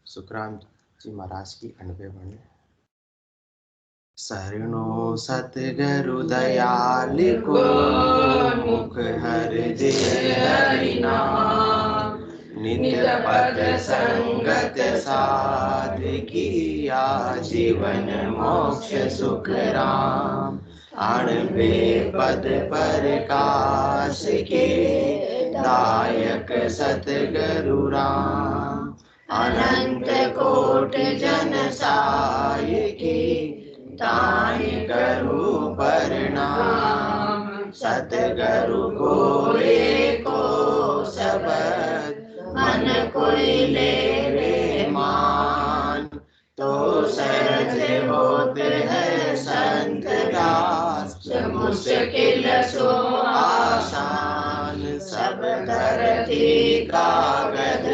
सुखराम जी महाराज की 98 वाणी। शरणो सतगुरु दयाल को मुख हर दे हरिनाम, नित पद संगत साध किया जीवन मोक्ष सुख राम। अणबे पद प्रकाश के दायक सतगुरु राम। अनंत कोट जन साय की तान करूं प्रणाम। सतगुरु बोले को शब्द मन कोई ले मान, तो सहज होते हैं संत दास मुश्किल सो आसान। सब धरती कागज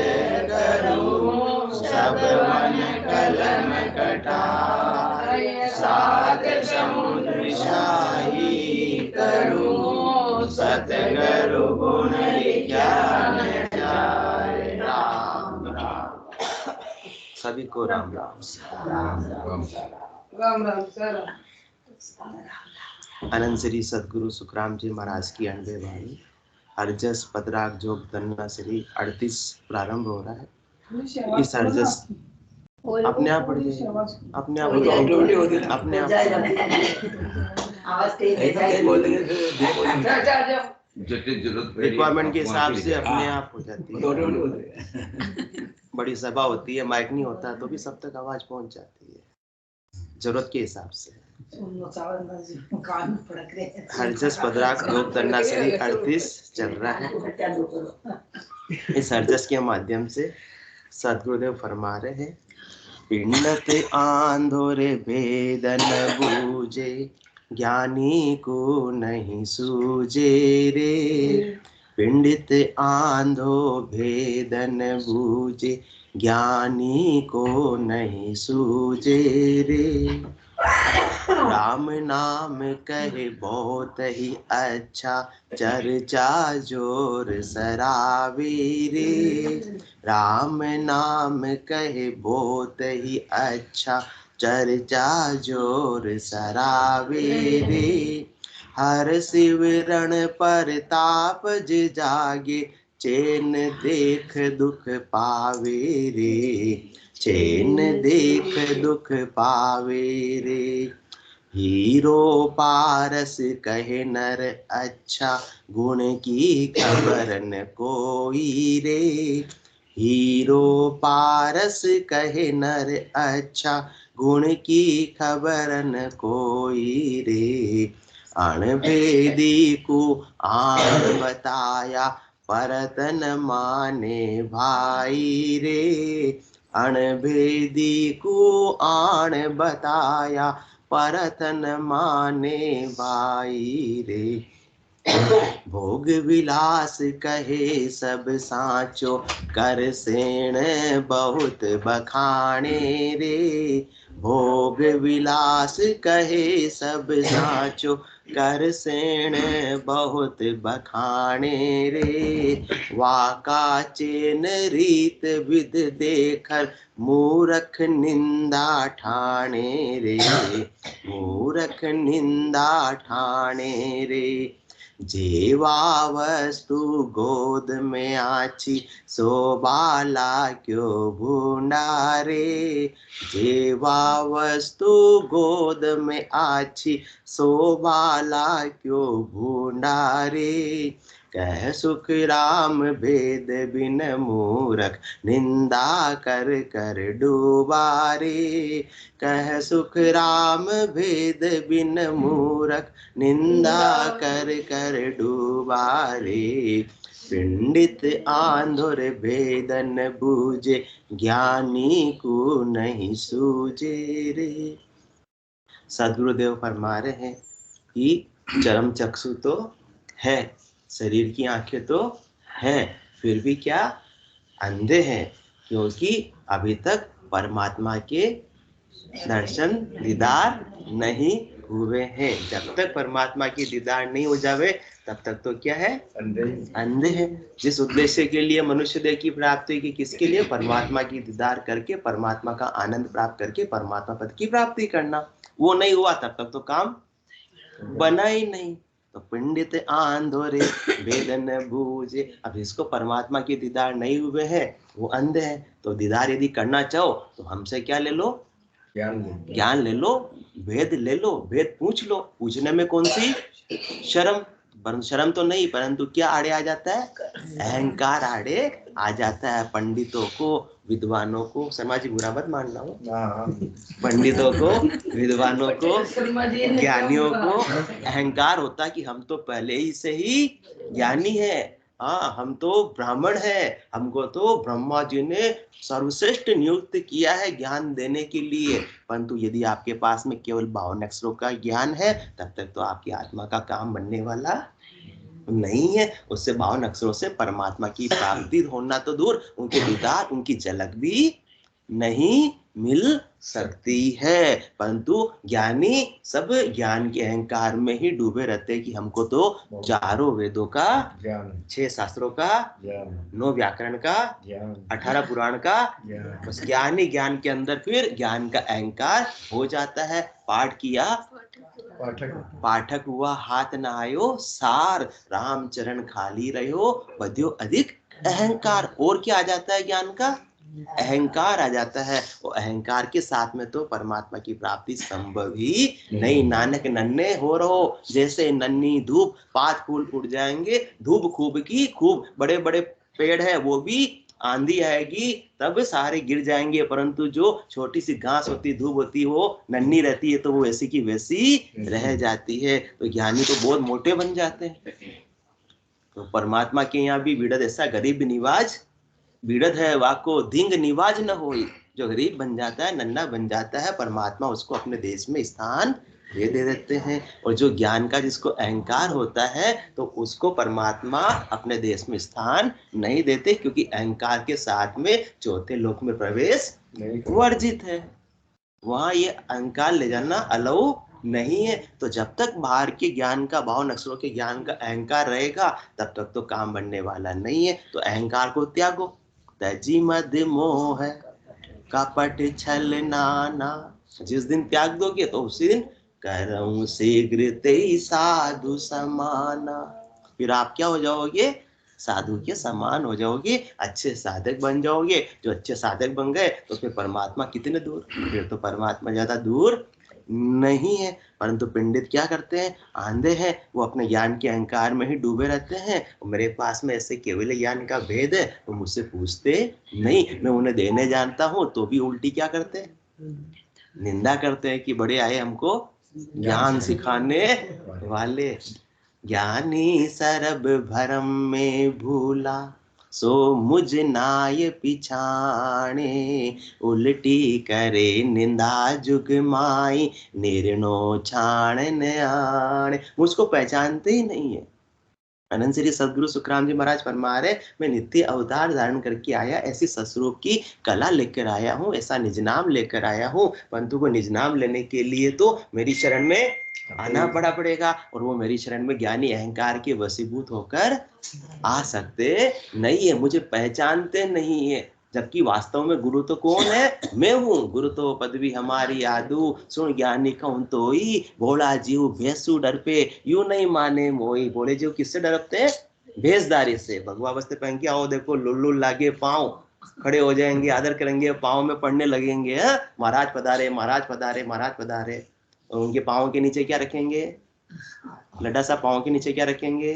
करूं, सब मन कलम कटाए, सात समुद्र शाही करूं, सतगुरु गुण ज्ञान जाए। राम राम। सभी को राम राम। राम राम सर। अनंत श्री सदगुरु सुखराम जी महाराज की 98 वाणी। हरजस पदराग जोग धन्ना श्री 38 प्रारंभ हो रहा है। इस हरजस अपने आप पढ़ जाइए, अपने आप अपने आप रिक्वायरमेंट के हिसाब से अपने आप हो जाती है। बड़ी सभा होती है, माइक नहीं होता तो भी सब तक आवाज पहुंच जाती है जरूरत के हिसाब से। हरजस पदराग योग धन्ना श्री 38 चल रहा है। इस हरजस के माध्यम से सदगुरुदेव फरमा रहे हैं, पिंडत आंधोर भेद न बूझे, ज्ञानी को नहीं सूझे रे। पिंडित आंधो भेद न बूझे, ज्ञानी को नहीं सूझे रे। राम नाम कहे बहुत ही अच्छा, चर्चा जोर सरावे रे। राम नाम कहे बहुत ही अच्छा, चर्चा जोर सरावे रे। हर शिवरण पर ताप जागे, चैन देख दुख पावे रे। चैन देख दुख पावे रे। हीरो पारस कहे नर अच्छा, गुण की खबर न कोई रे। हीरो पारस कहे नर अच्छा, गुण की खबर न कोई रे। अणभेदी को आण बताया, परतन माने भाई रे। अणभेदी को आण बताया, परतन माने भाई रे। भोग विलास कहे सब साचो, कर सेण बहुत बखाने रे। भोग विलास कहे सब साचो, कर सेण बहुत बखाने रे। वाका चेन रीत विध देखर, मूरख निंदा ठाणे रे। मूरख निंदा ठाणे रे। जेवा वस्तु गोद में आची, सो बाला क्यों भूंडा रे। जेवा वस्तु गोद में आची, सो बाला क्यों भूंडा रे। कह सुख राम भेद बिन मूरख, निंदा कर कर डूबा रे। कह सुख राम भेद बिन मूरख, निंदा कर कर डूबा रे। पिंडित आंधुर भेदन बूझे, ज्ञानी को नहीं सूझे रे। सदगुरुदेव फरमा रहे हैं कि चरम चक्षु तो है, शरीर की आंखें तो है, फिर भी क्या अंधे हैं, क्योंकि अभी तक परमात्मा के दर्शन दीदार नहीं हुए हैं। जब तक परमात्मा की दीदार नहीं हो जावे, तब तक तो क्या है, अंधे हैं। जिस उद्देश्य के लिए मनुष्य देह की प्राप्ति की, किसके लिए, परमात्मा की दीदार करके, परमात्मा का आनंद प्राप्त करके परमात्मा पद की प्राप्ति करना, वो नहीं हुआ तब तक तो काम बना ही नहीं। तो पंडित आंधोरे वेद न बूझे। अब इसको परमात्मा की दीदार नहीं हुए हैं, वो अंधे हैं। तो दीदार यदि करना चाहो तो हमसे क्या ले लो, ज्ञान ले लो, वेद ले लो, वेद पूछ लो। पूछने में कौन सी शर्म, शर्म तो नहीं, परंतु क्या आड़े आ जाता है, अहंकार आड़े आ जाता है। पंडितों को, विद्वानों को, समाज बुरा मत मानना हो, पंडितों को, विद्वानों को, ज्ञानियों को अहंकार होता है कि हम तो पहले ही से ही ज्ञानी है, हाँ हम तो ब्राह्मण है, हमको तो ब्रह्मा जी ने सर्वश्रेष्ठ नियुक्त किया है ज्ञान देने के लिए। परंतु यदि आपके पास में केवल 52 अक्षरों का ज्ञान है, तब तक तो आपकी आत्मा का काम बनने वाला नहीं है। उससे 52 अक्षरों से परमात्मा की प्राप्ति होना तो दूर, उनके दीदार, उनकी झलक भी नहीं मिल सकती है। परंतु ज्ञानी सब ज्ञान के अहंकार में ही डूबे रहते हैं कि हमको तो 4 वेदों का, 6 शास्त्रों का, 9 व्याकरण का, 18 पुराण का, बस ज्ञान ही ज्ञान के अंदर फिर ज्ञान का अहंकार हो जाता है। पाठ किया पाठक हुआ, हाथ न आयो सार, राम चरण खाली रहो, बध्यो अधिक अहंकार। और क्या आ जाता है, ज्ञान का अहंकार आ जाता है। और अहंकार के साथ में तो परमात्मा की प्राप्ति संभव ही नहीं। नानक नन्हे हो रहो, जैसे नन्ही धूप, पात फूल उड़ जाएंगे, धूप खूब की खूब, बड़े बड़े पेड़ है वो भी आंधी आएगी तब सारे गिर जाएंगे, परंतु जो छोटी सी घास होती, धूप होती, वो नन्ही रहती है तो वो वैसी की वैसी रह जाती है। तो ज्ञानी तो बहुत मोटे बन जाते हैं। तो परमात्मा के यहाँ भी विड़द ऐसा गरीब निवाज, विड़द है वाको धिंग निवाज न होई। जो गरीब बन जाता है, नन्हा बन जाता है, परमात्मा उसको अपने देश में स्थान दे देते हैं। और जो ज्ञान का जिसको अहंकार होता है, तो उसको परमात्मा अपने देश में स्थान नहीं देते, क्योंकि अहंकार के साथ में चौथे लोक में प्रवेश वर्जित है। वहां ये अहंकार ले जाना अलाउ नहीं है। तो जब तक बाहर के ज्ञान का, 52 अक्षरों के ज्ञान का अहंकार रहेगा, तब तक तो काम बनने वाला नहीं है। तो अहंकार को त्यागो, तजी मद मोह कपट छल नाना। जिस दिन त्याग दोगे तो उसी दिन करऊं शीघ्र ते साधु समाना। फिर आप क्या हो जाओगे, साधु के समान हो जाओगे, अच्छे साधक बन जाओगे। जो अच्छे साधक बन गए तो फिर परमात्मा कितने दूर, फिर तो परमात्मा ज्यादा दूर नहीं है। परंतु पंडित क्या करते हैं, आंधे हैं, वो अपने ज्ञान के अहंकार में ही डूबे रहते हैं। मेरे पास में ऐसे केवल ज्ञान का भेद है, वो मुझसे पूछते नहीं, मैं उन्हें देने जानता हूँ तो भी उल्टी क्या करते हैं, निंदा करते हैं कि बड़े आए हमको ज्ञान सिखाने वाले। ज्ञानी सरब भरम में भूला, सो मुझ नाय पिछाणे, उल्टी करे निंदा जुग माई, निर्णो छाण आणे। मुझको पहचानते ही नहीं है। अनंत श्री सदगुरु सुखराम जी महाराज फरमा रहे, मैं नित्य अवतार धारण करके आया, ऐसी ससुरों की कला लेकर आया हूँ, ऐसा निजनाम लेकर आया हूँ। परंतु को निजनाम लेने के लिए तो मेरी शरण में आना पड़ेगा, और वो मेरी शरण में ज्ञानी अहंकार के वशीभूत होकर आ सकते नहीं है, मुझे पहचानते नहीं है। जबकि वास्तव में गुरु तो कौन है, मैं हूँ। गुरु तो पदवी हमारी आदू, सुन ज्ञानी कहूं तो ही, भोला जीव भैंसू डर पे, यूं नहीं माने मोई। भोले जीव किससे डरते हैं, भेषधारी से। भगवा वस्त्र पहन के आओ, देखो लुल्लू लागे पाँव, खड़े हो जाएंगे, आदर करेंगे, पाँव में पड़ने लगेंगे, महाराज पधारे, महाराज पधारे, महाराज पधारे। और उनके पाँव के नीचे क्या रखेंगे, लड्डा सा पाँव के नीचे क्या रखेंगे,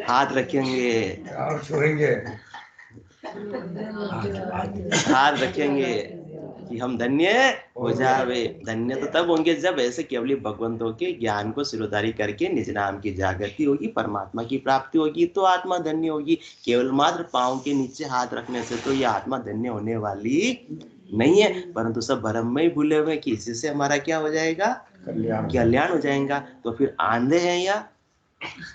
हाथ रखेंगे, हाथ रखेंगे कि हम धन्य हो जावे। धन्य तो तब होंगे जब ऐसे केवली भगवंतों के ज्ञान को सिरोधारी करके निज नाम की जागृति होगी, परमात्मा की प्राप्ति होगी, तो आत्मा धन्य होगी। केवल मात्र पाँव के नीचे हाथ रखने से तो ये आत्मा धन्य होने वाली नहीं है। परंतु सब भ्रम में ही भूले हुए कि इसी से हमारा क्या हो जाएगा, कल्याण हो जाएगा। तो फिर आंधे हैं या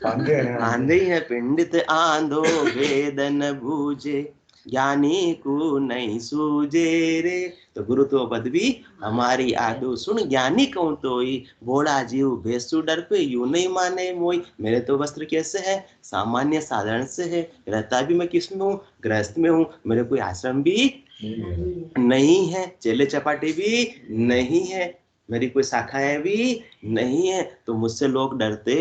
आंधे ही है। पंडित आंधो वेदन बूझे, ज्ञानी को नहीं सूझे रे। तो गुरु तो पद भी हमारी आदो सुन, ज्ञानी कहूँ तो ही भोला जीव भेसु डर पे, यूं नहीं माने मोई। मेरे तो वस्त्र कैसे है, सामान्य साधारण से है, रहता भी मैं किस में हूँ, गृहस्थ में हूँ, मेरे कोई आश्रम भी नहीं है, चेले चपाटे भी नहीं है, मेरी कोई शाखाएं भी नहीं है, तो मुझसे लोग डरते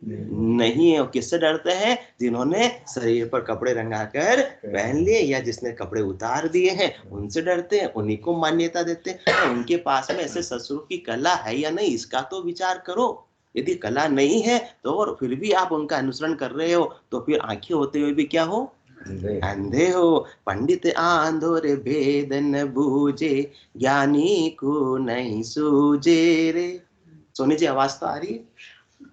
नहीं है। और किससे डरते हैं, जिन्होंने शरीर पर कपड़े रंगा कर पहन लिए या जिसने कपड़े उतार दिए हैं, उनसे डरते हैं, उन्हीं को मान्यता देते हैं। उनके पास में ऐसे ससुर की कला है या नहीं, इसका तो विचार करो। यदि कला नहीं है तो और फिर भी आप उनका अनुसरण कर रहे हो, तो फिर आंखें होते हुए भी क्या हो, अंधे हो। पंडित आंधो रे भेद न बूझे, ज्ञानी को नहीं सूझे रे। सोनी जी आवाज तो आ रही है,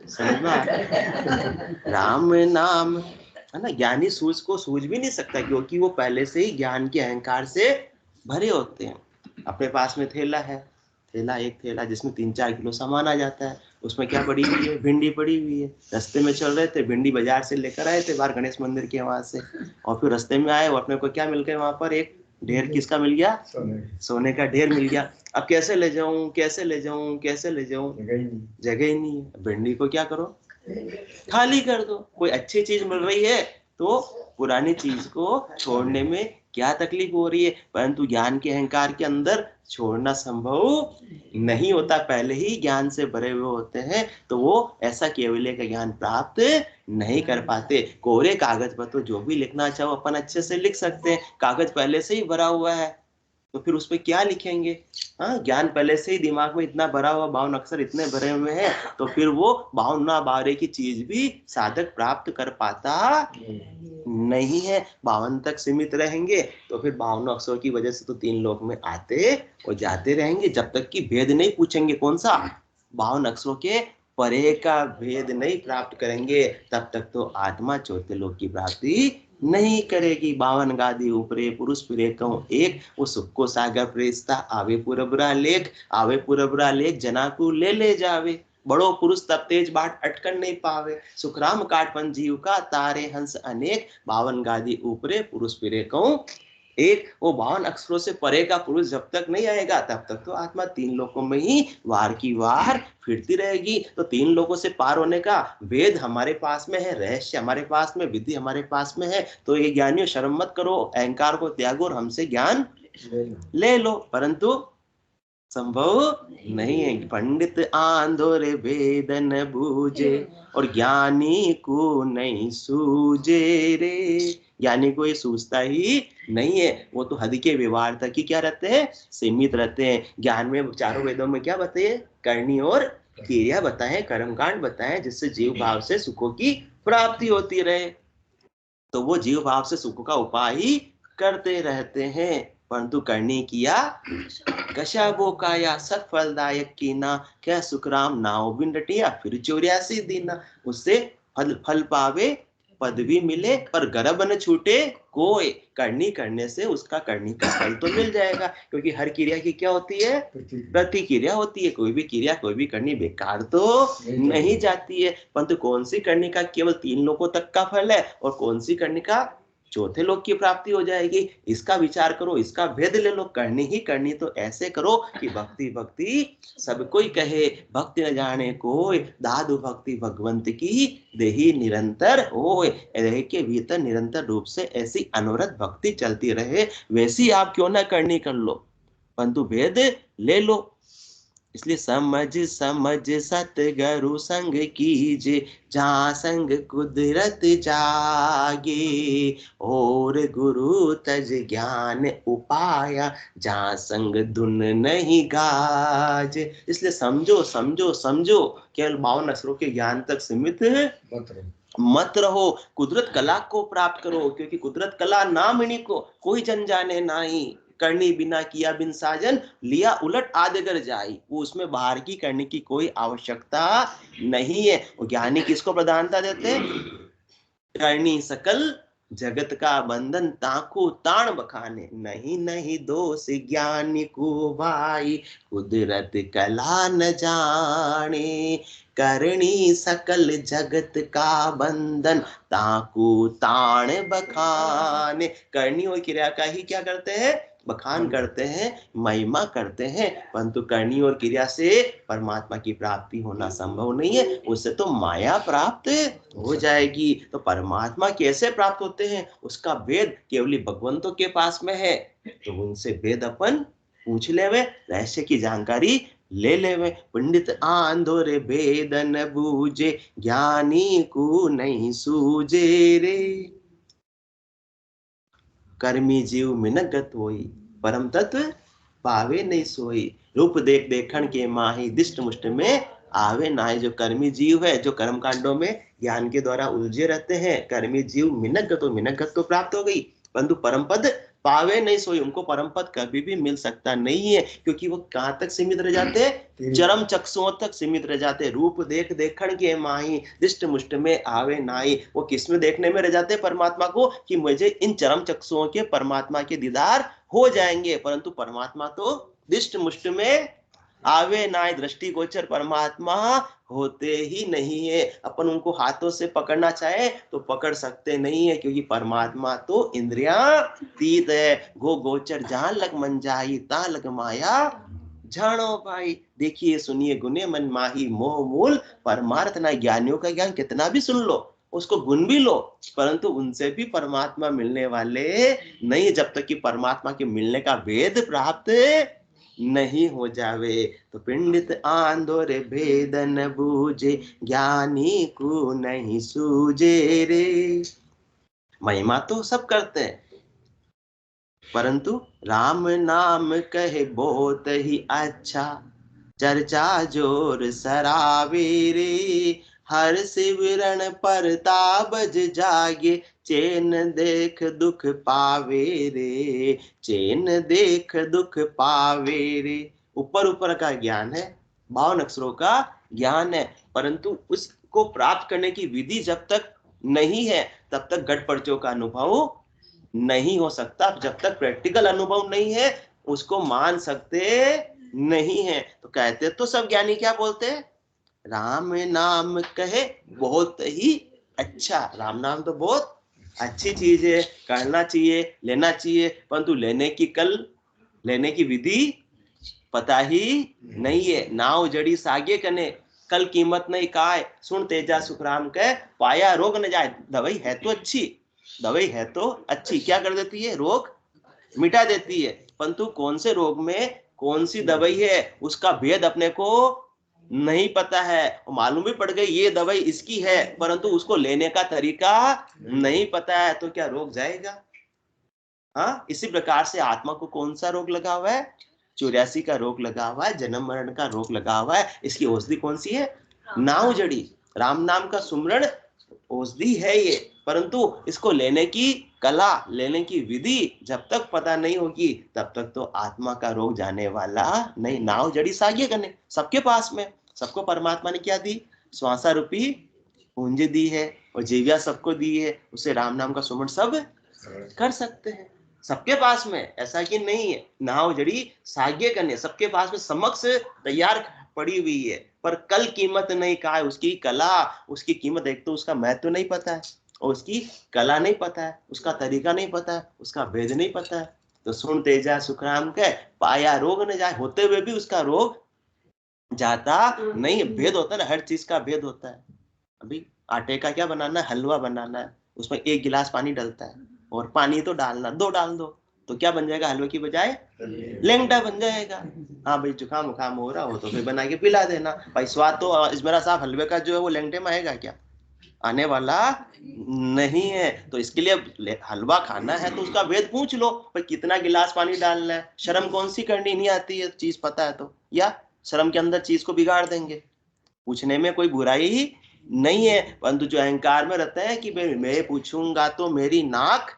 समझ में आ रहा है? राम नाम है ना, ज्ञानी सूझ को सूझ भी नहीं सकता, क्योंकि वो पहले से ही ज्ञान के अहंकार से भरे होते हैं। अपने पास में थैला है, एक थैला जिसमें 3-4 किलो सामान आ जाता है, उसमें क्या पड़ी हुई है, भिंडी पड़ी हुई है। रास्ते में चल रहे थे, भिंडी बाजार से लेकर आए थे बाहर गणेश मंदिर के वहां से, और फिर रास्ते में आए, और अपने को क्या मिल गया वहां पर, एक ढेर किसका मिल गया, सोने का ढेर मिल गया। अब कैसे ले जाऊं, कैसे ले जाऊं, कैसे ले जाऊं, जगह ही नहीं है। भिंडी को क्या करो, खाली कर दो। कोई अच्छी चीज मिल रही है तो पुरानी चीज को छोड़ने में क्या तकलीफ हो रही है, परंतु ज्ञान के अहंकार के अंदर छोड़ना संभव नहीं होता, पहले ही ज्ञान से भरे हुए होते हैं, तो वो ऐसा केवल्य का ज्ञान प्राप्त नहीं कर पाते। कोरे कागज पर तो जो भी लिखना चाहो अपन अच्छे से लिख सकते हैं, कागज पहले से ही भरा हुआ है, तो फिर उस पर क्या लिखेंगे। हाँ, ज्ञान पहले से ही दिमाग में इतना भरा हुआ, 52 अक्षर इतने भरे हुए हैं, तो फिर वो 52 की चीज भी साधक प्राप्त कर पाता नहीं है। 52 तक सीमित रहेंगे तो फिर 52 अक्षरों की वजह से तो 3 लोक में आते और जाते रहेंगे, जब तक कि भेद नहीं पूछेंगे। कौन सा, 52 अक्षरों के परे का भेद नहीं प्राप्त करेंगे, तब तक तो आत्मा चौथे लोक की प्राप्ति नहीं करेगी। 52 गादी ऊपरे पुरुष फिरे कहूं एक, वो सुख को सागर प्रेसता, आवे पुरबरा लेख, आवे पुरबरा लेख जना को ले जावे। बड़ो पुरुष तब तेज बाट अटकन नहीं पावे, सुखराम काटपन जीव का तारे हंस अनेक, 52 गादी ऊपरे पुरुष फिरे कहूं एक। वो 52 अक्षरों से परे का पुरुष जब तक नहीं आएगा, तब तक तो आत्मा 3 लोकों में ही वार की वार फिरती रहेगी। तो 3 लोकों से पार होने का वेद हमारे पास में है, रहस्य हमारे पास में, विधि हमारे पास में है। तो ये ज्ञानियों, शर्म मत करो, अहंकार को त्यागो और हमसे ज्ञान ले लो, परंतु संभव नहीं है। पंडित आंधो रे वेद न बूझे, और ज्ञानी को नहीं सूझे रे। ज्ञानी को ये सूझता ही नहीं है, वो तो हद के व्यवहार तक ही क्या रहते हैं, सीमित रहते हैं। ज्ञान में चारों वेदों में क्या बताए, करनी और क्रिया बताए, कर्मकांड बताए, जिससे जीव भाव से सुखों की प्राप्ति होती रहे। तो वो जीव भाव से सुख का उपाय ही करते रहते हैं, परंतु करनी किया कशा वो काया सत्फलदायक कीना, क्या सुखराम नाव बिन रटिया फिर 84 दीना। उससे फल पावे, पदवी मिले, पर गर्भ न छूटे कोई। करनी करने से उसका करनी का फल तो मिल जाएगा, क्योंकि हर क्रिया की क्या होती है, प्रतिक्रिया होती है। कोई भी क्रिया, कोई भी करनी बेकार तो नहीं जाती है, परंतु कौन सी करनी का केवल 3 लोगों तक का फल है और कौन सी करनी का चौथे लोक की प्राप्ति हो जाएगी, इसका विचार करो, इसका भेद ले लो। करनी ही करनी तो ऐसे करो कि भक्ति भक्ति सब कोई कहे, भक्ति न जाने कोई, दादु भक्ति भगवंत की देही निरंतर होए। रह के भीतर निरंतर रूप से ऐसी अनवरत भक्ति चलती रहे, वैसी आप क्यों ना करनी कर लो, परंतु भेद ले लो। इसलिए समझ समझ सतगुरु संग कीजे, जहाँ संग कुदरत जागे, और गुरु तज ज्ञान उपाया, जहाँ संग धुन नहीं गाजे। इसलिए समझो समझो समझो, केवल 52 अक्षरों के ज्ञान तक सीमित मत रहो, कुदरत कला को प्राप्त करो, क्योंकि कुदरत कला नाम इन्हीं को कोई जन जाने नहीं। करनी बिना किया बिन साजन, लिया उलट आदगर जाई। वो उसमें बाहर की करने की कोई आवश्यकता नहीं है। वो ज्ञानी किसको प्रधानता देते, करनी सकल जगत का बंधन ताको ताण बखाने, नहीं नहीं दोष ज्ञानी को भाई, कुदरत कला न जाने, करणी सकल जगत का बंधन ताको ताण बखाने। करनी और क्रिया का ही क्या करते हैं, बखान करते हैं, महिमा करते हैं, परंतु करनी और क्रिया से परमात्मा की प्राप्ति होना संभव नहीं है। उससे तो माया प्राप्त हो जाएगी। तो परमात्मा कैसे प्राप्त होते हैं, उसका भेद केवल भगवंतों के पास में है। तो उनसे भेद अपन पूछ लेवे, रहस्य की जानकारी ले लेवे। पंडित आंधो रे भेद न बूझे, ज्ञानी को नहीं सूझे रे। कर्मी जीव मिनगत होई, परम तत्व पावे नहीं सोई। रूप देख देखण के माही, दिष्ट मुष्ट में आवे नाई। जो कर्मी जीव है, जो कर्म कांडों में ज्ञान के द्वारा उलझे रहते हैं, कर्मी जीव मिनगत तो प्राप्त हो गई, परंतु परम पद पावे नहीं सोई। उनको परम पद कभी भी मिल सकता नहीं है, क्योंकि वो कहाँ तक सीमित रह जाते हैं, चरम चक्षुओं तक सीमित रह जाते हैं। रूप देख देखण के माही, दिष्ट मुष्ट में आवे नाई। वो किस में देखने में रह जाते हैं परमात्मा को, कि मुझे इन चरम चक्षुओं के परमात्मा के दीदार हो जाएंगे, परंतु परमात्मा तो दिष्ट मुष्ट में आवे नाय। दृष्टि गोचर परमात्मा होते ही नहीं है। अपन उनको हाथों से पकड़ना चाहे तो पकड़ सकते नहीं है, क्योंकि परमात्मा तो इंद्रियातीत है। गो गोचर जहां लग मन जाई, ता लग माया जानो भाई। देखिए सुनिए गुने मन माही, मोह मूल परमार्थ ना। ज्ञानियों का ज्ञान कितना भी सुन लो, उसको गुण भी लो, परंतु उनसे भी परमात्मा मिलने वाले नहीं, जब तक कि परमात्मा के मिलने का वेद प्राप्त नहीं हो जावे। तो पंडित आंधो रे भेद न बूझे, ज्ञानी को नहीं सूझे रे। महिमा तो सब करते हैं, परंतु राम नाम कहे बहुत ही अच्छा, चर्चा जोर सरावे रे। हर सिमरन पर ताबज जागे, चैन देख दुख पावे रे, चैन देख दुख पावे रे। ऊपर ऊपर का ज्ञान है, 52 अक्षरों का ज्ञान है, परंतु उसको प्राप्त करने की विधि जब तक नहीं है, तब तक गढ़ पर्चों का अनुभव नहीं हो सकता। जब तक प्रैक्टिकल अनुभव नहीं है, उसको मान सकते नहीं है। तो कहते तो सब ज्ञानी क्या बोलते हैं, राम नाम कहे बहुत ही अच्छा। राम नाम तो बहुत अच्छी चीज है, करना चाहिए, लेना चाहिए, परंतु लेने की विधि पता ही नहीं है। नाव जड़ी सागे कने, कल कीमत नहीं काय। सुन तेजा सुखराम कह, पाया रोग न जाए। दवाई है तो अच्छी, दवाई है तो अच्छी, क्या कर देती है, रोग मिटा देती है, परंतु कौन से रोग में कौन सी दवाई है, उसका भेद अपने को नहीं पता है। मालूम भी पड़ गई ये दवाई इसकी है, परंतु उसको लेने का तरीका नहीं पता है, तो क्या रोग जाएगा। हाँ, इसी प्रकार से आत्मा को कौन सा रोग लगा हुआ है, 84 का रोग लगा हुआ है, जन्म मरण का रोग लगा हुआ है। इसकी औषधि कौन सी है, नाव जड़ी। राम नाम का सुमरण औषधि है ये, परंतु इसको लेने की कला, लेने की विधि जब तक पता नहीं होगी, तब तक तो आत्मा का रोग जाने वाला नहीं। नाव जड़ी सागे करने सबके पास में, सबको परमात्मा ने क्या दी, श्वासा रूपी पूंजी दी है, और जीविया सबको दी है। उसे राम नाम का सुमरण सब कर सकते हैं, सबके पास में। ऐसा कि नहीं है, नाव जड़ी सागे करने सबके पास में समक्ष तैयार पड़ी हुई है, पर कल कीमत नहीं कहा है। उसकी कला, उसकी कीमत, एक तो उसका महत्व नहीं पता है, और उसकी कला नहीं पता है, उसका तरीका नहीं पता है, उसका भेद नहीं पता है। तो सुन तेजा सुखराम के, पाया रोग न जाए, होते हुए भी उसका रोग जाता नहीं। भेद होता है ना, हर चीज का भेद होता है। अभी आटे का क्या बनाना है, हलवा बनाना है, उसमें 1 गिलास पानी डलता है, और पानी तो डालना, 2 डाल दो, तो क्या बन जाएगा, हलवे की बजाय लेंगटा बन जाएगा। हाँ भाई, जुकाम उखाम हो रहा हो तो फिर बना के पिला देना भाई। स्वाद तो इसमें साहब हलवे का जो है वो लेंगटे में आएगा क्या, आने वाला नहीं है। तो इसके लिए हलवा खाना है तो उसका भेद पूछ लो, भाई कितना गिलास पानी डालना है। शर्म कौन सी करनी नहीं आती है, चीज पता है तो, या शर्म के अंदर चीज को बिगाड़ देंगे। पूछने में कोई बुराई नहीं है, परंतु जो अहंकार में रहता है कि मैं पूछूंगा तो मेरी नाक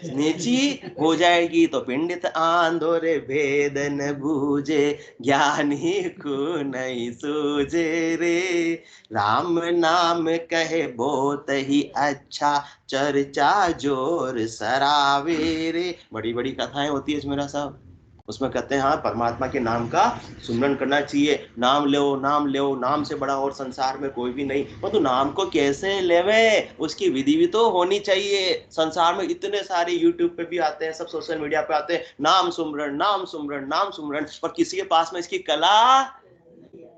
नीची हो जाएगी। तो पंडित आंदोरे भेद न बूझे, ज्ञानी को नहीं सूझे रे। राम नाम कहे बहुत ही अच्छा, चर्चा जोर सरावे रे। बड़ी बड़ी कथाएं होती है मेरा साहब, उसमें कहते हैं हाँ परमात्मा के नाम का सुमरन करना चाहिए। नाम लो नाम लो, नाम से बड़ा और संसार में कोई भी नहीं। तो नाम को कैसे लेवे, उसकी विधि भी तो होनी चाहिए। संसार में इतने सारे यूट्यूब पे भी आते हैं, सब सोशल मीडिया पे आते हैं, नाम सुमरन नाम सुमरन नाम सुमरन, पर किसी के पास में इसकी कला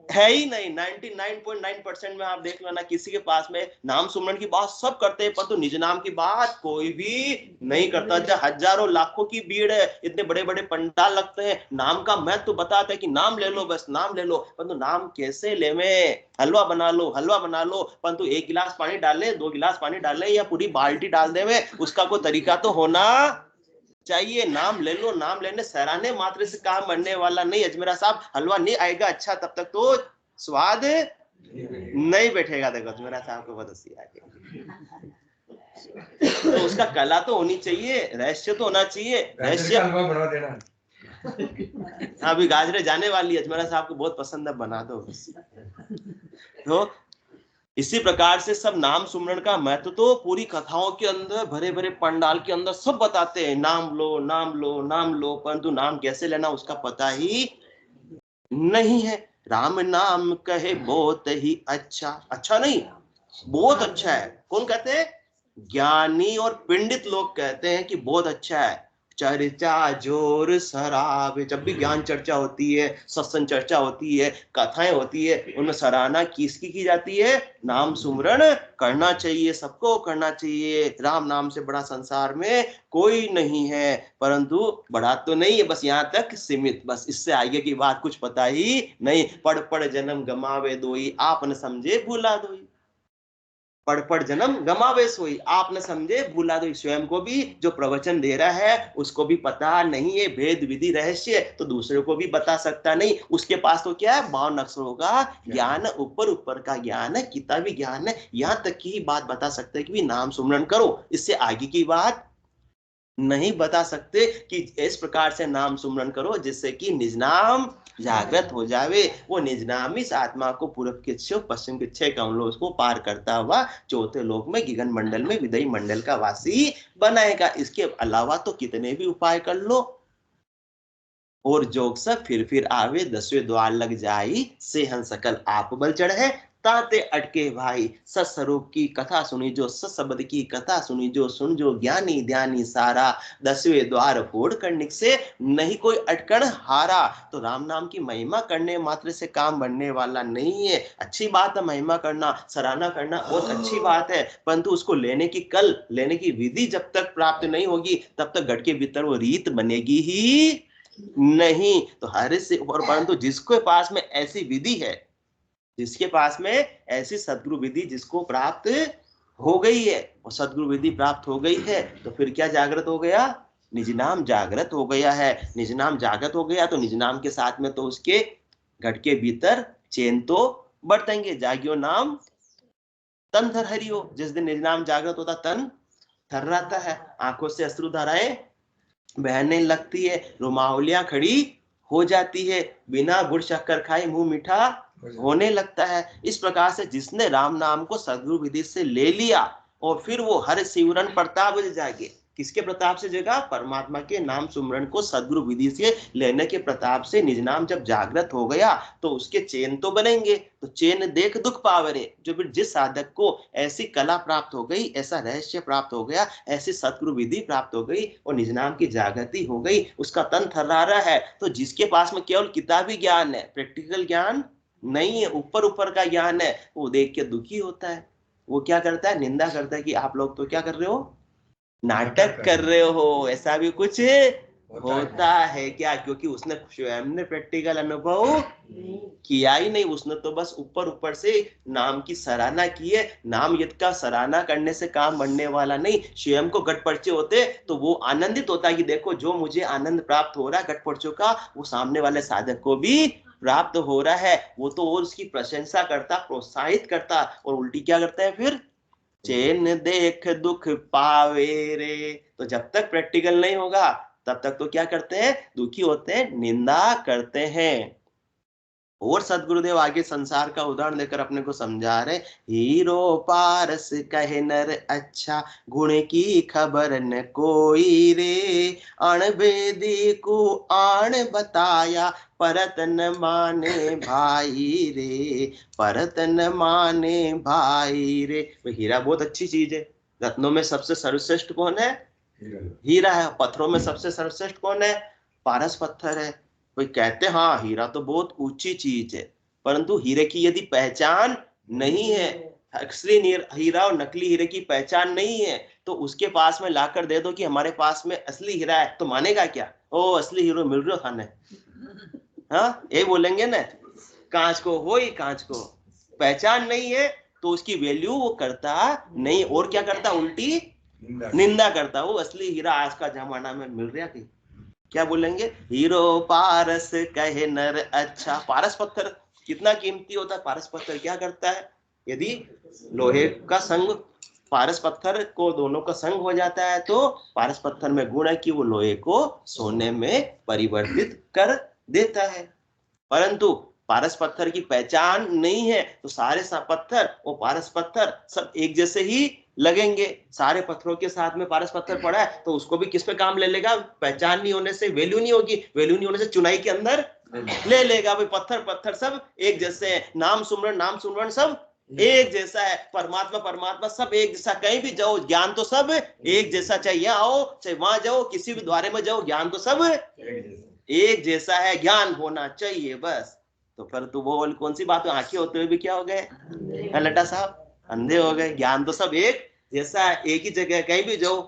है ही नहीं। 99.9% में आप देख लो ना, किसी के पास में नाम सुमरन की बात सब करते हैं, परंतु निज नाम की बात कोई भी नहीं करता। जब हजारों लाखों की भीड़ है, इतने बड़े बड़े पंडाल लगते हैं, नाम का महत्व तो बताते हैं कि नाम ले लो, बस नाम ले लो, परंतु नाम कैसे ले में, हलवा बना लो हलवा बना लो, परंतु 1 गिलास पानी डाले 2 गिलास पानी डाले या पूरी बाल्टी डाल दे में, उसका कोई तरीका तो होना चाहिए। नाम ले लो, नाम लेने सराहने मात्र से काम बनने वाला नहीं। अजमेरा साहब हलवा नहीं आएगा अच्छा, तब तक तो स्वाद नहीं बैठेगा। देखो अजमेरा साहब को बहुत हंसी आ गई। तो उसका कला तो होनी चाहिए, रहस्य तो होना चाहिए। रहस्य हलवा बना देना। अभी गाजरे जाने वाली, अजमेरा साहब को बहुत पसंद है, बना दो। तो इसी प्रकार से सब नाम सुमरन का महत्व तो पूरी कथाओं के अंदर, भरे भरे पंडाल के अंदर सब बताते हैं, नाम लो नाम लो नाम लो, परंतु नाम कैसे लेना उसका पता ही नहीं है। राम नाम कहे बहुत ही अच्छा, अच्छा नहीं बहुत अच्छा है। कौन कहते हैं? ज्ञानी और पंडित लोग कहते हैं कि बहुत अच्छा है। चर्चा जोर सराबे, जब भी ज्ञान चर्चा होती है, सत्संग चर्चा होती है, कथाएं होती है, उनमें सराहना किसकी की जाती है? नाम सुमरन करना चाहिए, सबको करना चाहिए। राम नाम से बड़ा संसार में कोई नहीं है, परंतु बड़ा तो नहीं है, बस यहाँ तक सीमित, बस इससे आगे की बात कुछ पता ही नहीं। पढ़ पढ़ जन्म गमावे दोई, आप न समझे भूला दोई। पढ़ पढ़ जन्म गमावे सोई, आप न समझे भूला दो। स्वयं को भी जो प्रवचन दे रहा है उसको भी पता नहीं है भेद विधि रहस्य, तो दूसरे को भी बता सकता नहीं। उसके पास तो क्या है? 52 अक्षरों का ज्ञान, ऊपर ऊपर का ज्ञान है, किताबी ज्ञान है। यहाँ तक की बात बता सकते हैं कि नाम सुमरन करो, इससे आगे की बात नहीं बता सकते कि इस प्रकार से नाम सुमरन करो जिससे कि निज नाम जागृत हो जावे। वो निज नाम इस आत्मा को पूर्व के 6 पश्चिम के 6 कमलों को पार करता हुआ चौथे लोक में गगन मंडल में विदयी मंडल का वासी बनाएगा। इसके अलावा तो कितने भी उपाय कर लो, और जोग सब फिर आवे, 10वें द्वार लग जाई, से हन सकल आप बल चढ़े, ताते अटके भाई। सत्स्वरूप की कथा सुनी जो, सत्शब्द की कथा सुनी जो, सुन जो ज्ञानी ध्यानी सारा, 10वें द्वार फोड़ कर से नहीं कोई अटकन हारा। तो राम नाम की महिमा करने मात्र से काम बनने वाला नहीं है। अच्छी बात है महिमा करना, सराहना करना, बहुत अच्छी बात है, परंतु उसको लेने की कल, लेने की विधि जब तक प्राप्त नहीं होगी तब तक घट के भीतर वो रीत बनेगी ही नहीं। तो हर से, और परंतु जिसके पास में ऐसी विधि है, जिसके पास में ऐसी सदगुरु विधि जिसको प्राप्त हो गई है, और सदगुरु विधि प्राप्त हो गई है, तो फिर क्या जागृत हो गया? निज नाम जागृत हो गया है। निज नाम जागृत हो गया तो निज नाम के साथ में तो उसके घट के भीतर चैन तो बरतेंगे। जागियो नाम तन थर हरियो, जिस दिन निज नाम जागृत होता तन थर्राता है, आंखों से अश्रुधाराएं बहने लगती है, रुमावलियां खड़ी हो जाती है, बिना गुड़ शक्कर खाए मुंह मीठा होने लगता है। इस प्रकार से जिसने राम नाम को सदगुरु विधि से ले लिया और फिर वो हर सिमरन प्रताप जागे, किसके प्रताप से जगा? परमात्मा के नाम सुमरन को सदगुरु विधि से लेने के प्रताप से निज नाम जब जागृत हो गया तो उसके चैन तो बनेंगे। तो चैन देख दुख पावरे, जो फिर जिस साधक को ऐसी कला प्राप्त हो गई, ऐसा रहस्य प्राप्त हो गया, ऐसी सदगुरु विधि प्राप्त हो गई और निज नाम की जागृति हो गई, उसका तन थर्रारा है। तो जिसके पास में केवल किताबी ज्ञान है, प्रैक्टिकल ज्ञान नहीं है, ऊपर ऊपर का ज्ञान है, वो देख के दुखी होता है। वो क्या करता है? निंदा करता है कि आप लोग तो क्या कर रहे हो? नाटक कर रहे हो। ऐसा भी कुछ होता है क्या? क्योंकि उसने स्वयं ने प्रैक्टिकल अनुभव किया ही नहीं, उसने तो बस ऊपर ऊपर से नाम की सराहना की है। नाम यद का सराहना करने से काम बनने वाला नहीं। स्वयं को घट पर्चे होते तो वो आनंदित होता है कि देखो जो मुझे आनंद प्राप्त हो रहा है घट पर्चों का, वो सामने वाले साधक को भी प्राप्त हो रहा है। वो तो और उसकी प्रशंसा करता, प्रोत्साहित करता, और उल्टी क्या करता है फिर? चैन देख दुख पावे रे। तो जब तक प्रैक्टिकल नहीं होगा तब तक तो क्या करते हैं, दुखी होते हैं, निंदा करते हैं। और सदगुरुदेव आगे संसार का उदाहरण देकर अपने को समझा रहे, हीरो पारस कहे नर अच्छा, गुण की खबर न कोई रे, अणबेदी को आण बताया, परत न माने भाई रे, परत न माने भाई रे। हीरा बहुत अच्छी चीज है। रत्नों में सबसे सर्वश्रेष्ठ कौन है? हीरा है। पत्थरों में सबसे सर्वश्रेष्ठ कौन है? पारस पत्थर है। कोई कहते हाँ हीरा तो बहुत ऊंची चीज है, परंतु हीरे की यदि पहचान नहीं है, असली हीरा और नकली हीरे की पहचान नहीं है, तो उसके पास में लाकर दे दो कि हमारे पास में असली हीरा है, तो मानेगा क्या? ओ असली हीरो मिल रहा थाने, हाँ ये बोलेंगे ना। कांच को हो ही कांच को पहचान नहीं है तो उसकी वैल्यू वो करता नहीं, और क्या करता, उल्टी निंदा करता। वो असली हीरा आज का जमाना में मिल रहा कि क्या बोलेंगे, हीरो पारस कहे नर अच्छा। पारस पत्थर कितना कीमती होता है। पारस पत्थर क्या करता है, यदि लोहे का संग पारस पत्थर को दोनों का संग हो जाता है तो पारस पत्थर में गुण है कि वो लोहे को सोने में परिवर्तित कर देता है। परंतु पारस पत्थर की पहचान नहीं है तो सारे पत्थर वो पारस पत्थर सब एक जैसे ही लगेंगे। सारे पत्थरों के साथ में पारस पत्थर पड़ा है तो उसको भी किस पे काम ले लेगा, पहचान नहीं होने से वैल्यू नहीं होगी, वैल्यू नहीं होने से चुनाई के अंदर ले लेगा। भाई पत्थर पत्थर सब एक जैसे हैं, नाम सुमरण सब एक जैसा है, परमात्मा परमात्मा सब एक जैसा। कहीं भी जाओ ज्ञान तो सब एक जैसा, चाहे यहाँ आओ चाहे वहां जाओ, किसी भी द्वारे में जाओ ज्ञान तो सब एक जैसा है, ज्ञान होना चाहिए बस। तो पर तो वो कौन सी बात है, आंखें होते हुए भी क्या हो गए लटा साहब, अंधे हो गए। ज्ञान तो सब एक जैसा है, एक ही जगह कहीं भी जाओ।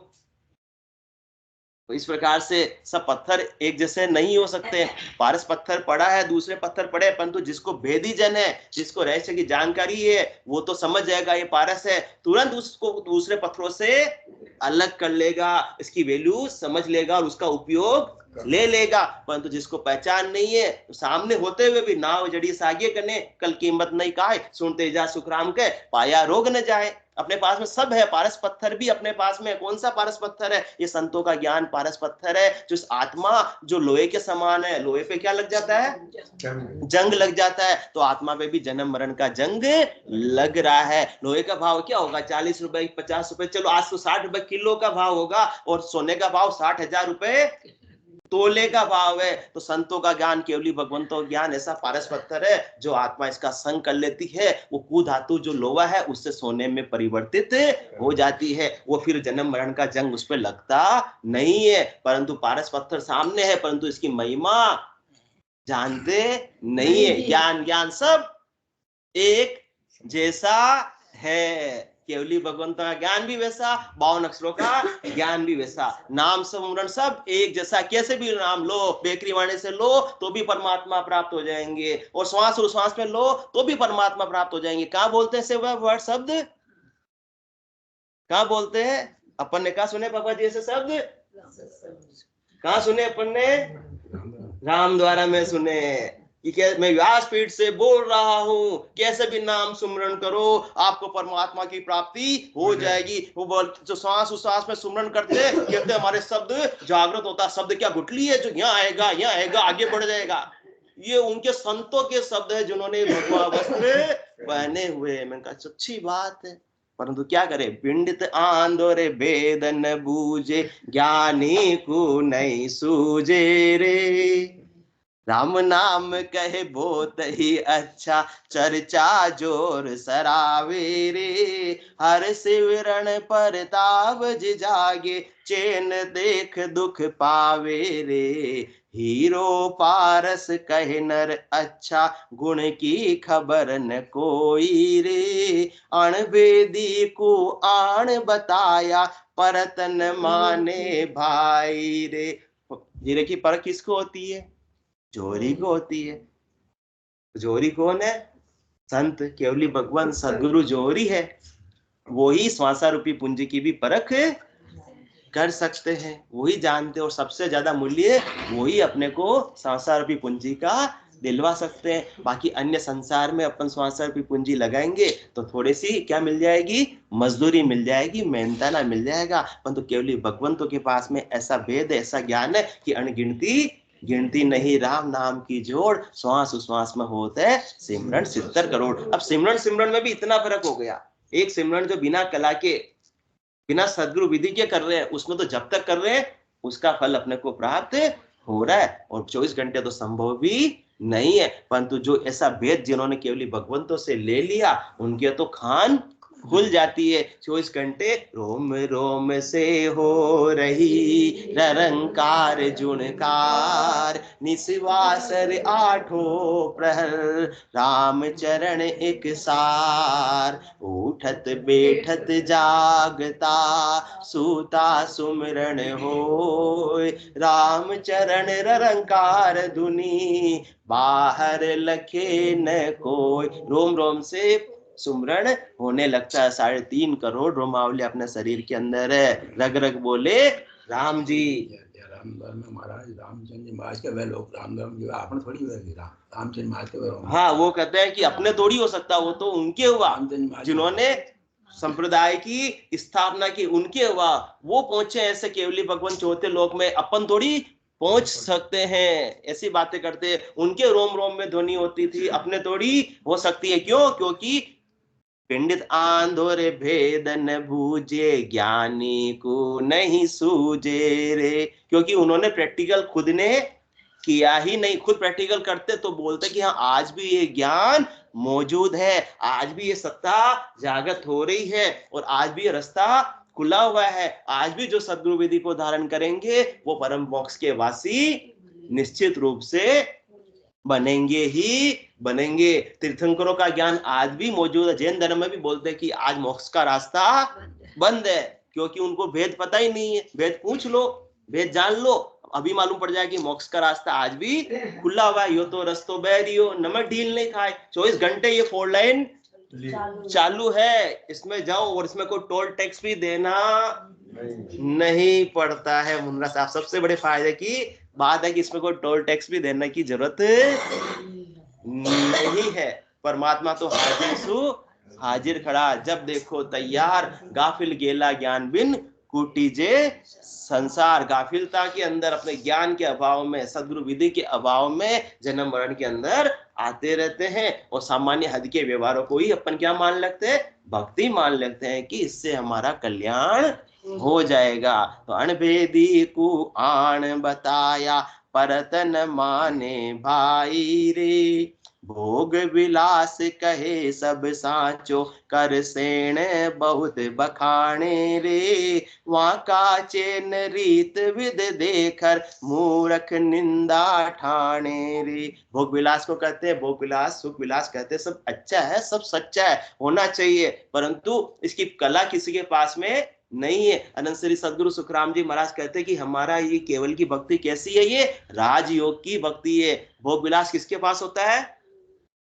तो इस प्रकार से सब पत्थर एक जैसे नहीं हो सकते। पारस पत्थर पड़ा है, दूसरे पत्थर पड़े, परंतु जिसको भेदी जन है, जिसको रहस्य की जानकारी है, वो तो समझ जाएगा ये पारस है, तुरंत उसको दूसरे पत्थरों से अलग कर लेगा, इसकी वैल्यू समझ लेगा और उसका उपयोग ले लेगा। परंतु जिसको पहचान नहीं है तो सामने होते हुए भी नाव जड़ी सागे कने, कल कीमत नहीं काहे, सुनते जा सुखराम के पाया रोग न जाए। अपने पास में सब है, पारस पत्थर भी अपने पास में। कौन सा पारस पत्थर है? ये संतों का ज्ञान पारस पत्थर है। जो आत्मा जो लोहे के समान है, लोहे पे क्या लग जाता है, जंग लग जाता है, तो आत्मा पे भी जन्म मरण का जंग लग रहा है। लोहे का भाव क्या होगा, 40 रुपए 50 रुपए, चलो आज तो 60 रुपए किलो का भाव होगा, और सोने का भाव 60,000 रुपए तोले का भाव है। तो संतों का ज्ञान केवली भगवंतों ज्ञान ऐसा पारस पत्थर है, जो आत्मा इसका संग कर लेती है, वो कु धातु जो लोहा है उससे सोने में परिवर्तित हो जाती है। वो फिर जन्म मरण का जंग उस पर लगता नहीं है। परंतु पारस पत्थर सामने है, परंतु इसकी महिमा जानते नहीं है। ज्ञान ज्ञान सब एक जैसा है। केवली भगवंत का ज्ञान भी वैसा, 52 अक्षरों का ज्ञान भी वैसा, नाम सुमरण सब एक जैसा। कैसे भी नाम लो, बेकरी वाणे से लो तो भी परमात्मा प्राप्त हो जाएंगे, और श्वास और श्वास में लो तो भी परमात्मा प्राप्त हो जाएंगे। कहाँ बोलते हैं से वह वर्ड शब्द, कहाँ बोलते हैं? अपन ने कहा सुने पापा जी ऐसे शब्द, कहाँ सुने अपन ने? राम द्वारा में सुने कि मैं व्यासपीठ से बोल रहा हूँ, कैसे भी नाम सुमरण करो आपको परमात्मा की प्राप्ति हो जाएगी। वो बोल जो श्वास उश्वास में सुमरण करते कहते हमारे शब्द जागृत होता। शब्द क्या गुटली है जो यहाँ आएगा आगे बढ़ जाएगा? ये उनके संतों के शब्द है जिन्होंने भगवा वस्त्र पहने हुए। मैंने कहा अच्छी बात है, परंतु क्या करे, पिंडित आंदोरे वेदन बूझे, ज्ञानी को नहीं सूझे रे। राम नाम कहे बहुत ही अच्छा, चर्चा जोर सरावे रे। हर सिवरण पर तावज जागे, चैन देख दुख पावे रे। हीरो पारस कहे नर अच्छा, गुण की खबर न कोई रे। अणबेदी को आण बताया, परतन माने भाई रे। हीरे की परख किसको होती है? जोहरी को होती है। जोहरी कौन है? संत केवली भगवान सदगुरु जोहरी है। वो ही श्वासा रूपी पूंजी की भी परख कर सकते हैं, वही जानते, और सबसे ज्यादा मूल्य वही अपने को श्वासा रूपी पूंजी का दिलवा सकते हैं। बाकी अन्य संसार में अपन स्वासर भी पूंजी लगाएंगे तो थोड़ी सी क्या मिल जाएगी, मजदूरी मिल जाएगी, मेहनताना मिल जाएगा। परंतु केवल भगवंतों के पास में ऐसा भेद है, ऐसा ज्ञान है कि गिनती नहीं राम नाम की जोड़, श्वास उश्वास में होता है सिमरन 70 करोड़। अब सिमरन में भी इतना फर्क हो गया। एक सिमरन जो बिना कला के, बिना सदगुरु विधि के कर रहे हैं, उसमें तो जब तक कर रहे हैं उसका फल अपने को प्राप्त हो रहा है, और 24 घंटे तो संभव भी नहीं है। परंतु जो ऐसा भेद जिन्होंने केवल भगवंतों से ले लिया, उनके तो खान खुल जाती है। 24 घंटे रोम रोम से हो रही निरंकार जुणकार, निस्वासर आठों प्रहर राम चरण एक सार, उठत बैठत जागता सूता सुमिरन होय, राम चरण निरंकार धुनी बाहर लखे न कोई। रोम रोम से सुमरण होने लगता है। 3.5 करोड़ रोमावली अपने शरीर के अंदर है। रग रग बोले राम जी। महाराज रामचंद्र महाराज के वे लोग राम जो आपने थोड़ी रामचंद्र महाराज के, हाँ वो कहते हैं कि अपने थोड़ी हो सकता, वो तो उनके हुआ जिन्होंने संप्रदाय की स्थापना की, उनके हुआ। वो पहुंचे ऐसे केवली भगवान चौथे लोक में, अपन थोड़ी पहुंच सकते हैं। ऐसी बातें करते हैं, उनके रोम रोम में ध्वनि होती थी, अपने थोड़ी हो सकती है। क्यों? क्योंकि पिंडित आंधोर भेद न बूझे, ज्ञानी को नहीं सूझे रे। क्योंकि उन्होंने प्रैक्टिकल खुद ने किया ही नहीं। खुद प्रैक्टिकल करते तो बोलते कि हाँ आज भी ये ज्ञान मौजूद है, आज भी ये सत्ता जागृत हो रही है, और आज भी ये रास्ता खुला हुआ है। आज भी जो सद्गुरु विधि को धारण करेंगे वो परम मोक्ष के वासी निश्चित रूप से बनेंगे ही बनेंगे। तीर्थंकरों का ज्ञान आज भी मौजूद है। जैन धर्म में भी बोलते हैं कि आज मोक्ष का रास्ता बंद है, क्योंकि उनको भेद पता ही नहीं है। भेद पूछ लो, भेद जान लो, अभी मालूम पड़ जाए कि मोक्ष का रास्ता आज भी खुला हुआ है। यो तो रस्तो बैरियो नमक ढील नहीं खाए, 24 घंटे ये 4 लाइन चालू है। इसमें जाओ और इसमें कोई टोल टैक्स भी देना नहीं पड़ता है। मुन्ना साहब, सबसे बड़े फायदे की बात है कि इसमें कोई टोल टैक्स भी देने की जरूरत नहीं है। परमात्मा तो हाजिर सु हाजिर खड़ा, जब देखो तैयार, गाफिल गेला ज्ञान बिन कुटीजे संसार। गाफिलता के अंदर, अपने ज्ञान के अभाव में, सद्गुरु विधि के अभाव में जन्म मरण के अंदर आते रहते हैं, और सामान्य हद के व्यवहारों को ही अपन क्या मान लेते हैं, भक्ति मान लेते हैं कि इससे हमारा कल्याण हो जाएगा। तो अणभेदी को आण बताया, परतन माने भाई रे, भोग विलास कहे सब साचो, कर सेण बहुत बखाने रे, वहाँ का चेन रीत विद देखर, मूर्ख निंदा ठाणे रे। भोग विलास को कहते हैं, भोग विलास सुख विलास कहते हैं। सब अच्छा है, सब सच्चा है, होना चाहिए, परंतु इसकी कला किसी के पास में नहीं है। अनंत श्री सदगुरु सुखराम जी महाराज कहते हैं कि हमारा ये केवल की भक्ति कैसी है, ये राजयोग की भक्ति है। भोग विलास किसके पास होता है?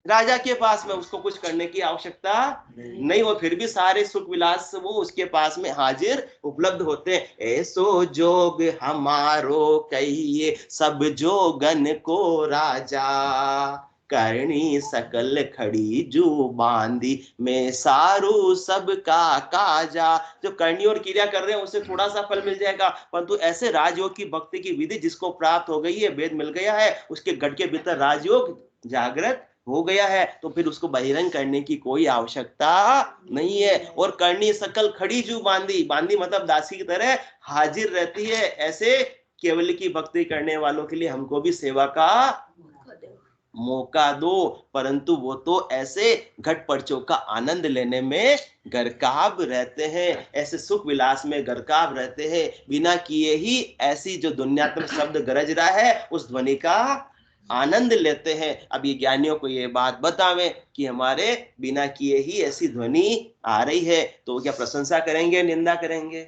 राजा के पास में। उसको कुछ करने की आवश्यकता नहीं, वो फिर भी सारे सुख विलास वो उसके पास में हाजिर उपलब्ध होते हैं। ऐसो जोग हमारो कहिए, सब जोगन को राजा, करणी सकल खड़ी जो बांधी, में सारू सबका काजा। जो करनी और क्रिया कर रहे हैं उससे थोड़ा सा फल मिल जाएगा, परंतु ऐसे राजयोग की भक्ति की विधि जिसको प्राप्त हो गई है, वेद मिल गया है, उसके गढ़ के भीतर राजयोग जागृत हो गया है, तो फिर उसको बहिरंग करने की कोई आवश्यकता नहीं है। और करनी सकल खड़ी जू बांधी, बांधी मतलब दासी की तरह हाजिर रहती है। ऐसे केवल की भक्ति करने वालों के लिए हमको भी सेवा का मौका दो, परंतु वो तो ऐसे घट पर्चों का आनंद लेने में गरकाब रहते हैं, ऐसे सुख विलास में गरकाब रहते हैं, बिना किए ही ऐसी जो दुनियात्मक शब्द गरज रहा है उस ध्वनि का आनंद लेते हैं। अब ये ज्ञानियों को ये बात बतावें कि हमारे बिना किए ही ऐसी ध्वनि आ रही है, तो क्या प्रशंसा करेंगे, निंदा करेंगे?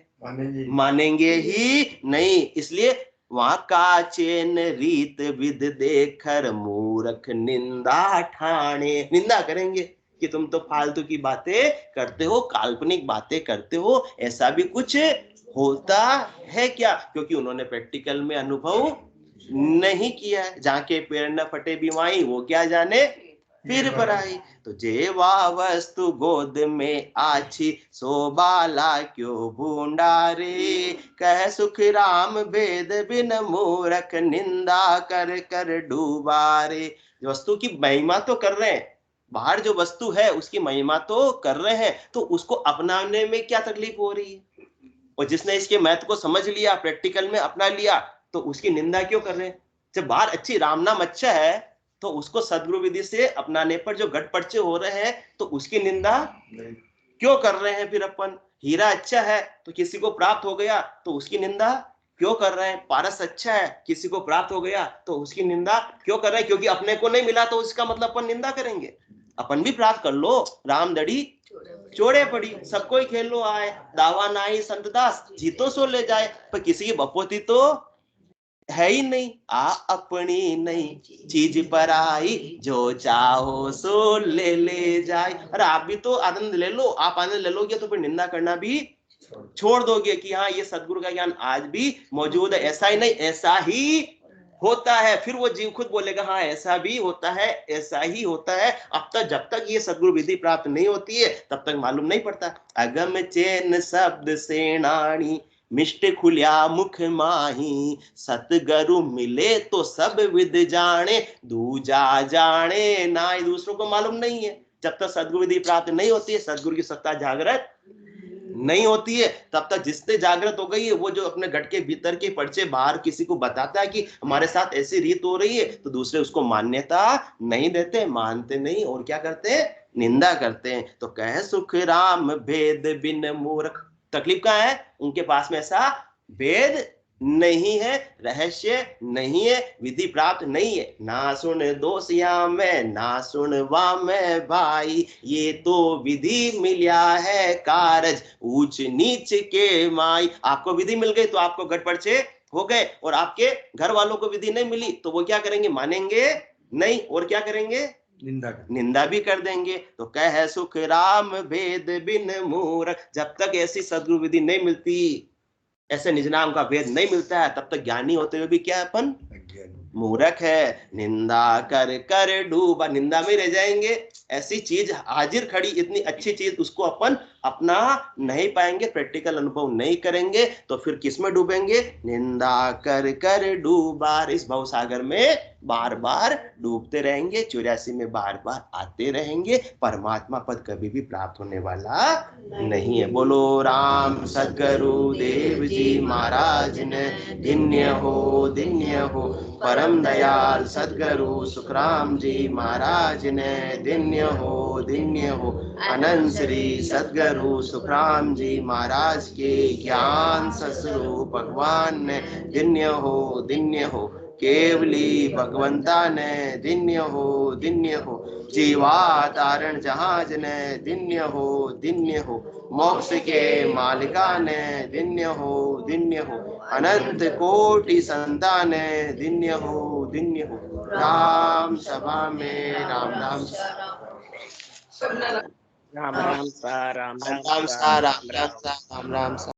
मानेंगे ही नहीं। इसलिए वहां का चेन रीत विद देखर, मूर्ख निंदा ठाणे। निंदा करेंगे कि तुम तो फालतू की बातें करते हो, काल्पनिक बातें करते हो, ऐसा भी कुछ होता है क्या? क्योंकि उन्होंने प्रैक्टिकल में अनुभव नहीं किया है। जहाँ के पैर न फटे भी माई, वो क्या जाने फिर पर आई। तो जेवा वस्तु गोद में आछी, सो बाला क्यों भूंडा रे। कह सुख राम भेद बिन मूरख, निंदा कर कर डूबा रे। वस्तु की महिमा तो कर रहे हैं, बाहर जो वस्तु है उसकी महिमा तो कर रहे हैं, तो उसको अपनाने में क्या तकलीफ हो रही है। और जिसने इसके महत्व को समझ लिया, प्रैक्टिकल में अपना लिया, तो उसकी निंदा क्यों कर रहे हैं। जब बाहर अच्छी राम नाम अच्छा है, तो उसको सदगुरु विधि से अपनाने पर जो गट पर्चे हो रहे हैं, तो उसकी निंदा क्यों कर रहे हैं फिर अपन। हीरा अच्छा है तो किसी को प्राप्त हो गया, तो उसकी निंदा क्यों कर रहे हैं। पारस अच्छा है, किसी को प्राप्त हो गया, तो उसकी निंदा क्यों कर रहे हैं। क्योंकि अपने को नहीं मिला, तो उसका मतलब अपन निंदा करेंगे। अपन भी प्राप्त कर लो, रामदड़ी चोड़े पड़ी, सबको ही खेल लो आए। दावा नाई संतदास, जीतो सो ले जाए। पर किसी की बपोती तो है ही नहीं। आ अपनी नहीं चीज पर आई, जो चाहो सो ले ले जाए। अरे आप भी तो आनंद ले लो। आप आनंद ले लोगे तो फिर निंदा करना भी छोड़ दोगे कि हाँ ये सदगुरु का ज्ञान आज भी मौजूद है। ऐसा ही नहीं, ऐसा ही होता है। फिर वो जीव खुद बोलेगा हाँ ऐसा भी होता है, ऐसा ही होता है। अब तक जब तक ये सदगुरु विधि प्राप्त नहीं होती है, तब तक मालूम नहीं पड़ता। अगम चैन शब्द सेनानी, मिष्ट खुलिया मुख माही। सतगुरु मिले तो सब विद जाने, दूजा जाने ना। दूसरों को मालूम नहीं है। जब तक सदगुरु विधि प्राप्त नहीं होती है, सदगुरु की सत्ता जागृत नहीं होती है, तब तक जिससे जागृत हो गई है, वो जो अपने गट के भीतर के पर्चे बाहर किसी को बताता है कि हमारे साथ ऐसी रीत हो रही है, तो दूसरे उसको मान्यता नहीं देते, मानते नहीं, और क्या करते हैं, निंदा करते हैं। तो कह सुख राम भेद बिन मूर्ख। तकलीफ कहाँ है, उनके पास में ऐसा भेद नहीं है, रहस्य नहीं है, विधि प्राप्त नहीं है। ना सुन दोषिया में, ना सुन में भाई, ये तो विधि मिला है कारज, ऊंच नीच के माई। आपको विधि मिल गई तो आपको गट पर्चे हो गए, और आपके घर वालों को विधि नहीं मिली तो वो क्या करेंगे, मानेंगे नहीं, और क्या करेंगे, निंदा भी कर देंगे। तो कह सुख राम भेद बिन मूर्ख। जब तक ऐसी सदगुरु विधि नहीं मिलती, ऐसे निज नाम का भेद नहीं मिलता है, तब तक ज्ञानी होते हुए भी क्या अपन मूर्ख है। निंदा कर कर डूबा, निंदा में रह जाएंगे। ऐसी चीज हाजिर खड़ी, इतनी अच्छी चीज, उसको अपन अपना नहीं पाएंगे, प्रैक्टिकल अनुभव नहीं करेंगे, तो फिर किस में डूबेंगे, निंदा कर कर डूबा। इस भव सागर में बार बार डूबते रहेंगे, 84 में बार बार आते रहेंगे। परमात्मा पद कभी भी प्राप्त होने वाला नहीं है। बोलो राम सद्गुरु देव जी महाराज ने धन्य हो, धन्य हो। परम दयाल सद्गुरु सुखराम जी महाराज ने धन्य हो, धन्य हो। अनंत श्री सद्गुरु सुखराम जी महाराज के ज्ञान सस्वरूप भगवान ने धन्य हो, धन्य हो। केवली भगवंता ने धन्य हो, धन्य हो। जीवा तारण जहाज ने धन्य हो, धन्य हो। मोक्ष के मालिका ने धन्य हो, धन्य हो। अनंत कोटि संतान धन्य हो, धन्य हो। राम सभा में राम राम राम राम सा, राम राम राम सा, सा, राम राम सा, राम राम सा।